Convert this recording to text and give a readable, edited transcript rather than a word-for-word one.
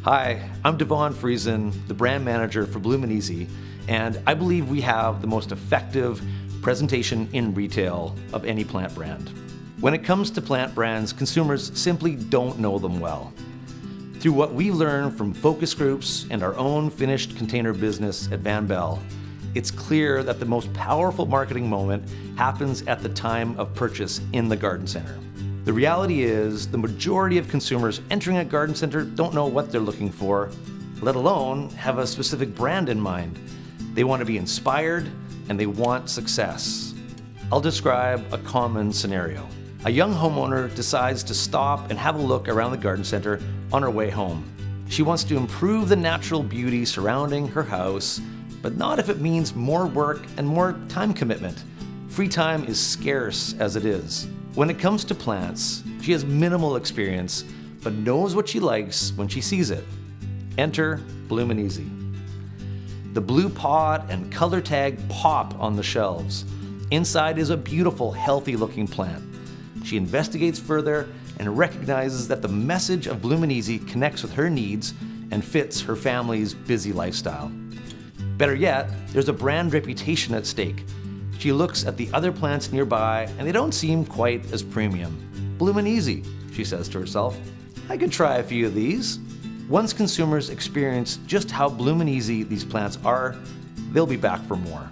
Hi, I'm Devon Friesen, the brand manager for Bloomin, and I believe we have the most effective presentation in retail of any plant brand. When it comes to plant brands, consumers simply don't know them well. Through what we learned from focus groups and our own finished container business at Van Bell, it's clear that the most powerful marketing moment happens at the time of purchase in the garden center. The reality is, the majority of consumers entering a garden center don't know what they're looking for, let alone have a specific brand in mind. They want to be inspired and they want success. I'll describe a common scenario. A young homeowner decides to stop and have a look around the garden center on her way home. She wants to improve the natural beauty surrounding her house, but not if it means more work and more time commitment. Free time is scarce as it is. When it comes to plants, she has minimal experience, but knows what she likes when she sees it. Enter Bloomin. The blue pot and color tag pop on the shelves. Inside is a beautiful, healthy-looking plant. She investigates further and recognizes that the message of Bloomin connects with her needs and fits her family's busy lifestyle. Better yet, there's a brand reputation at stake. She looks at the other plants nearby and they don't seem quite as premium. Bloomin, she says to herself. I could try a few of these. Once consumers experience just how Bloomin these plants are, they'll be back for more.